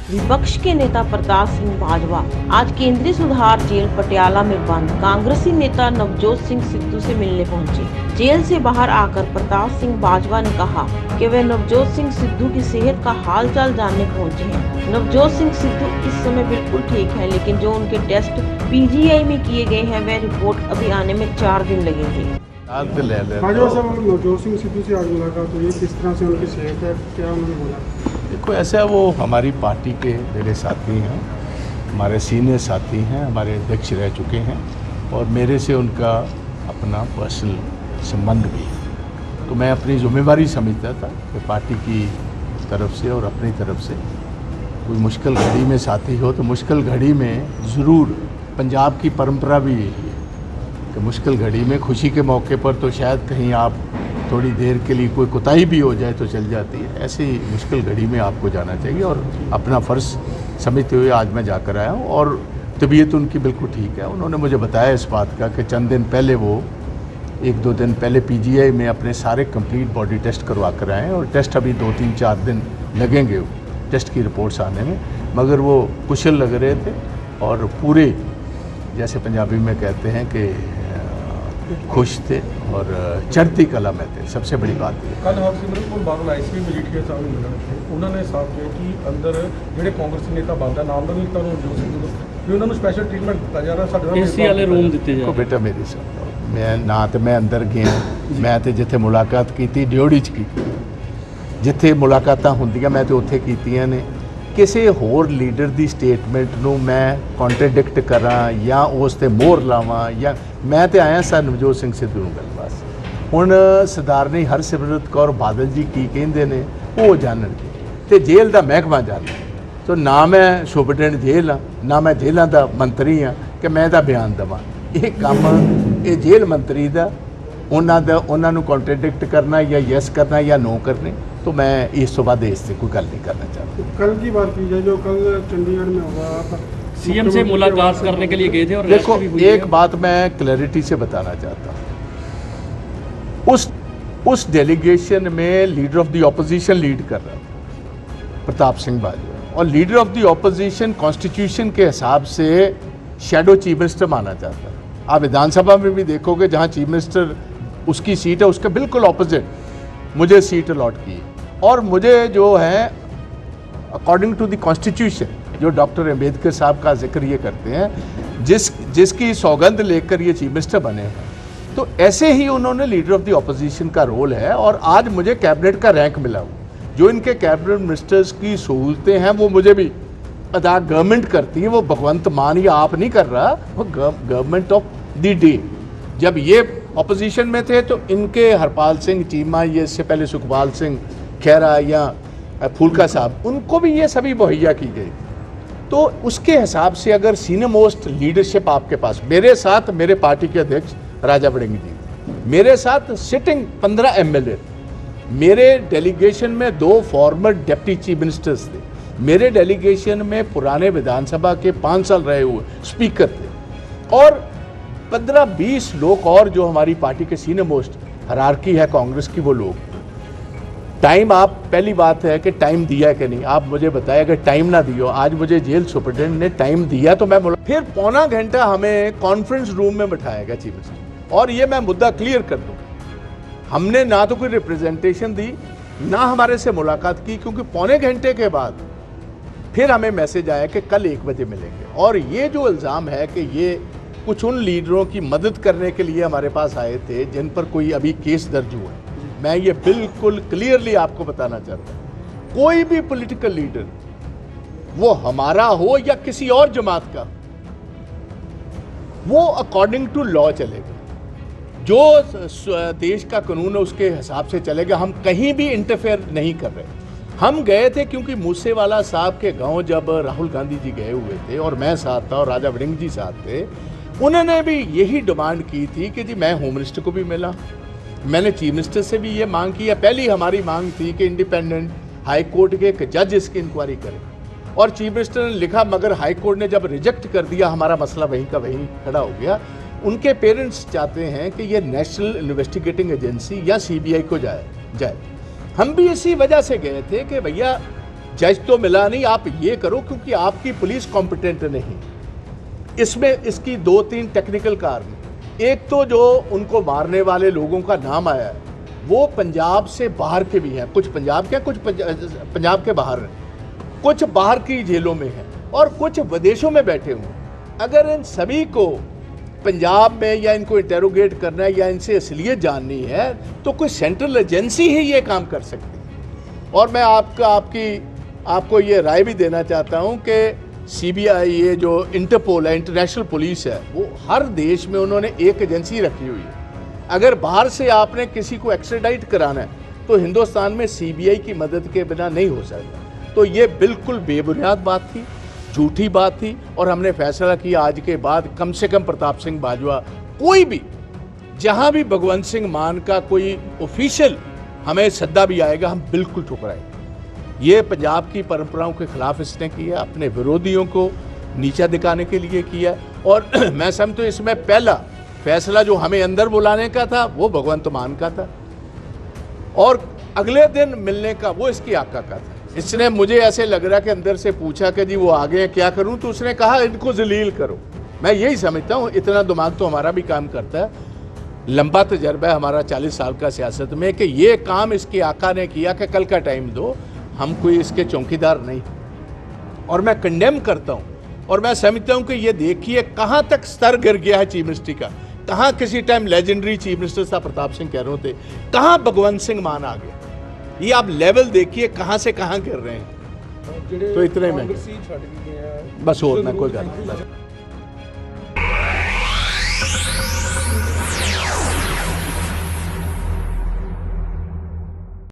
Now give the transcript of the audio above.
विपक्ष के नेता प्रताप सिंह बाजवा आज केंद्रीय सुधार जेल पटियाला में बंद कांग्रेसी नेता नवजोत सिंह सिद्धू से मिलने पहुंचे। जेल से बाहर आकर प्रताप सिंह बाजवा ने कहा कि वे नवजोत सिंह सिद्धू की सेहत का हालचाल जानने पहुंचे हैं। नवजोत सिंह सिद्धू इस समय बिल्कुल ठीक है, लेकिन जो उनके टेस्ट पीजीआई में किए गए हैं वह रिपोर्ट अभी आने में 4 दिन लगेंगे। बाजवा साहब, नवजोत सिंह सिद्धू से आज मुलाकात हुई, किस तरह से उनकी सेहत है, क्या उन्होंने बोला? देखो, ऐसा वो हमारी पार्टी के मेरे साथी हैं, हमारे सीनियर साथी हैं, हमारे अध्यक्ष रह चुके हैं और मेरे से उनका अपना पर्सनल संबंध भी है। तो मैं अपनी जिम्मेवारी समझता था कि पार्टी की तरफ से और अपनी तरफ से कोई मुश्किल घड़ी में साथी हो तो मुश्किल घड़ी में ज़रूर, पंजाब की परंपरा भी यही है कि मुश्किल घड़ी में खुशी के मौके पर तो शायद कहीं आप थोड़ी देर के लिए कोई कोताही भी हो जाए तो चल जाती है। ऐसी मुश्किल घड़ी में आपको जाना चाहिए और अपना फ़र्ज़ समझते हुए आज मैं जाकर आया हूँ और तबीयत उनकी बिल्कुल ठीक है। उन्होंने मुझे बताया इस बात का कि चंद दिन पहले वो 1-2 दिन पहले पीजीआई में अपने सारे कंप्लीट बॉडी टेस्ट करवा कर आए हैं और टेस्ट अभी 2-3-4 दिन लगेंगे टेस्ट की रिपोर्ट्स आने में, मगर वो कुशल लग रहे थे और पूरे, जैसे पंजाबी में कहते हैं कि खुश थे और चढ़ती कला में थे। सबसे बड़ी बात है कल हरसिमरत कौर बादल आईसीपी मजीठੀਆ ਸਾਹਿਬ ਨੂੰ ਮਿਲਣ थे, उन्होंने साफ किया कि अंदर ਜਿਹੜੇ ਕਾਂਗਰਸੀ ਨੇਤਾ ਬਾਦਾ ਨਾਮ ਦਾ ਲਿਖਤਾ ਨੂੰ ਜੋ ਸਿੰਘ ਵੀ ਉਹਨਾਂ ਨੂੰ ਸਪੈਸ਼ਲ ਟ੍ਰੀਟਮੈਂਟ ਦਿੱਤਾ ਜਾ ਰਿਹਾ। ਸਾਡੇ ਏਸੀ ਵਾਲੇ ਰੂਮ ਦਿੱਤੇ ਜਾ ਰਹੇ। ਬੇਟਾ ਮੇਰੀ ਸੁਣੋ, ਮੈਂ ਨਾ ਤੇ ਮੈਂ ਅੰਦਰ ਗਿਆ, ਮੈਂ ਤੇ ਜਿੱਥੇ ਮੁਲਾਕਾਤ ਕੀਤੀ ਡਿਊਟੀ 'ਚ ਕੀਤੀ, ਜਿੱਥੇ ਮੁਲਾਕਾਤਾਂ ਹੁੰਦੀਆਂ ਮੈਂ ਤੇ ਉੱਥੇ ਕੀਤੀਆਂ ਨੇ। ਕਿਸੇ ਹੋਰ ਲੀਡਰ ਦੀ ਸਟੇਟਮੈਂਟ ਨੂੰ ਮੈਂ ਕੰਟਰਡਿਕਟ ਕਰਾਂ ਜਾਂ ਉਸ ਤੇ ਮੋਹਰ ਲਾਵਾਂ ਜਾਂ ਮੈਂ ਤੇ ਆਇਆ ਸਰ ਨਵਜੋਤ ਸਿੰਘ ਸਿੱਧੂ ਨੂੰ ਗੱਲ ਬਸ। ਹੁਣ ਸਰਦਾਰਨੀ ਹਰਸਿਮਰਤ ਕੌਰ ਬਾਦਲ ਜੀ ਕੀ ਕਹਿੰਦੇ ਨੇ ਉਹ ਜਾਣਨਗੇ ਤੇ ਜੇਲ੍ਹ ਦਾ ਮਹਿਕਮਾ ਜਾਣਦਾ। ਸੋ ਨਾ ਮੈਂ ਸੁਪਰਡੈਂਟ ਜੇਲ੍ਹ ਹਾਂ, ਨਾ ਮੈਂ ਜੇਲ੍ਹਾਂ ਦਾ ਮੰਤਰੀ ਹਾਂ ਕਿ ਮੈਂ ਤਾਂ ਬਿਆਨ ਦੇਵਾਂ। ਇਹ ਕੰਮ ਇਹ ਜੇਲ੍ਹ ਮੰਤਰੀ ਦਾ, ਉਹਨਾਂ ਨੂੰ ਕੰਟਰਡਿਕਟ ਕਰਨਾ ਜਾਂ ਯੈਸ ਕਰਨਾ ਜਾਂ नो करने। तो मैं इस तो बाद इससे कोई गल नहीं करना चाहता। कल की बात की जाए, जो कल चंडीगढ़ में हुआ, सीएम से मुलाकात करने के लिए गए थे और देखो एक बात मैं क्लैरिटी से बताना चाहता हूँ, उस डेलीगेशन में leader of the opposition lead कर रहा था प्रताप सिंह बाजवा, और leader of the opposition constitution के हिसाब से शैडो चीफ मिनिस्टर माना जाता है। आप विधानसभा में भी देखोगे जहाँ चीफ मिनिस्टर उसकी सीट है, उसके बिल्कुल ऑपोजिट मुझे सीट अलॉट की और मुझे जो है अकॉर्डिंग टू द कॉन्स्टिट्यूशन, जो डॉक्टर अम्बेडकर साहब का जिक्र ये करते हैं, जिसकी सौगंध लेकर ये चीफ मिनिस्टर बने हैं, तो ऐसे ही उन्होंने लीडर ऑफ द ऑपोजिशन का रोल है। और आज मुझे कैबिनेट का रैंक मिला हुआ, जो इनके कैबिनेट मिनिस्टर्स की सहूलतें हैं वो मुझे भी अदा गवर्नमेंट करती है। वो भगवंत मान या आप नहीं कर रहा, वो गवर्नमेंट ऑफ द डे। जब ये ऑपोजिशन में थे तो इनके हरपाल सिंह चीमा, ये इससे पहले सुखपाल सिंह खैरा या फूलका साहब, उनको भी ये सभी मुहैया की गई। तो उसके हिसाब से अगर सीनियर मोस्ट लीडरशिप आपके पास, मेरे साथ मेरे पार्टी के अध्यक्ष राजा वड़िंग जी, मेरे साथ सिटिंग 15 MLA, मेरे डेलीगेशन में 2 फॉर्मर डिप्टी चीफ मिनिस्टर्स थे, मेरे डेलीगेशन में पुराने विधानसभा के 5 साल रहे हुए स्पीकर थे और 15-20 लोग और जो हमारी पार्टी के सीनियर मोस्ट हायरार्की है कांग्रेस की, वो लोग। टाइम, आप पहली बात है कि टाइम दिया कि नहीं, आप मुझे बताएं अगर टाइम ना दियो। आज मुझे जेल सुपरटेंडेंट ने टाइम दिया तो मैं बोला, फिर पौना घंटा हमें कॉन्फ्रेंस रूम में बिठाया गया चीफ मिनिस्टर। और ये मैं मुद्दा क्लियर कर दूँ, हमने ना तो कोई रिप्रेजेंटेशन दी ना हमारे से मुलाकात की, क्योंकि पौने घंटे के बाद फिर हमें मैसेज आया कि कल 1 बजे मिलेंगे। और ये जो इल्ज़ाम है कि ये कुछ उन लीडरों की मदद करने के लिए हमारे पास आए थे जिन पर कोई अभी केस दर्ज हुआ है, मैं ये बिल्कुल क्लियरली आपको बताना चाहता हूँ। कोई भी पॉलिटिकल लीडर, वो हमारा हो या किसी और जमात का, वो अकॉर्डिंग टू लॉ चलेगा। जो देश का कानून है उसके हिसाब से चलेगा। हम कहीं भी इंटरफेयर नहीं कर रहे। हम गए थे क्योंकि मूसेवाला साहब के गांव जब राहुल गांधी जी गए हुए थे और मैं साथ था और राजा वड़िंग जी साथ थे, उन्होंने भी यही डिमांड की थी कि जी मैं होम मिनिस्टर को भी मिला, मैंने चीफ मिनिस्टर से भी ये मांग की है। पहली हमारी मांग थी कि इंडिपेंडेंट हाई कोर्ट के एक जज इसकी इंक्वायरी करे और चीफ मिनिस्टर ने लिखा, मगर हाई कोर्ट ने जब रिजेक्ट कर दिया, हमारा मसला वहीं का वहीं खड़ा हो गया। उनके पेरेंट्स चाहते हैं कि ये नेशनल इन्वेस्टिगेटिंग एजेंसी या CBI को जाए। हम भी इसी वजह से गए थे कि भैया जज तो मिला नहीं, आप ये करो क्योंकि आपकी पुलिस कॉम्पिटेंट नहीं। इसमें इसकी 2-3 टेक्निकल कारण। एक तो जो उनको मारने वाले लोगों का नाम आया है वो पंजाब से बाहर के भी हैं, कुछ पंजाब के, कुछ पंजाब के बाहर हैं, कुछ बाहर की जेलों में हैं और कुछ विदेशों में बैठे हुए हैं। अगर इन सभी को पंजाब में या इनको इंटेरोगेट करना है या इनसे असलियत जाननी है तो कोई सेंट्रल एजेंसी ही ये काम कर सकती है। और मैं आपको ये राय भी देना चाहता हूँ कि सीबीआई, ये जो इंटरपोल है, इंटरनेशनल पुलिस है, वो हर देश में उन्होंने एक एजेंसी रखी हुई है। अगर बाहर से आपने किसी को एक्स्ट्राडाइट कराना है तो हिंदुस्तान में सीबीआई की मदद के बिना नहीं हो सकता। तो ये बिल्कुल बेबुनियाद बात थी, झूठी बात थी और हमने फैसला किया आज के बाद कम से कम प्रताप सिंह बाजवा, कोई भी जहां भी भगवंत सिंह मान का कोई ऑफिशियल हमें सद्दा भी आएगा हम बिल्कुल ठुकराएंगे। ये पंजाब की परंपराओं के खिलाफ इसने किया, अपने विरोधियों को नीचा दिखाने के लिए किया। और मैं समझता हूँ इसमें पहला फैसला जो हमें अंदर बुलाने का था वो भगवंत मान का था और अगले दिन मिलने का वो इसकी आका का था। इसने, मुझे ऐसे लग रहा कि अंदर से पूछा कि जी वो आ गए क्या करूं, तो उसने कहा इनको जलील करो। मैं यही समझता हूं, इतना दिमाग तो हमारा भी काम करता है, लंबा तजर्बा है हमारा 40 साल का सियासत में, कि ये काम इसके आका ने किया कि कल का टाइम दो, हम कोई इसके चौकीदार नहीं। और मैं कंडेम करता हूं और मैं समझता हूं कि ये देखिए कहां तक स्तर गिर गया है चीफ मिनिस्ट्री का। कहां किसी टाइम लेजेंडरी चीफ मिनिस्टर साहब प्रताप सिंह कह रहे थे, कहां भगवंत सिंह मान आ गया। ये आप लेवल देखिए कहां से कहां गिर रहे हैं। तो इतने में बस और ना कोई गल नहीं।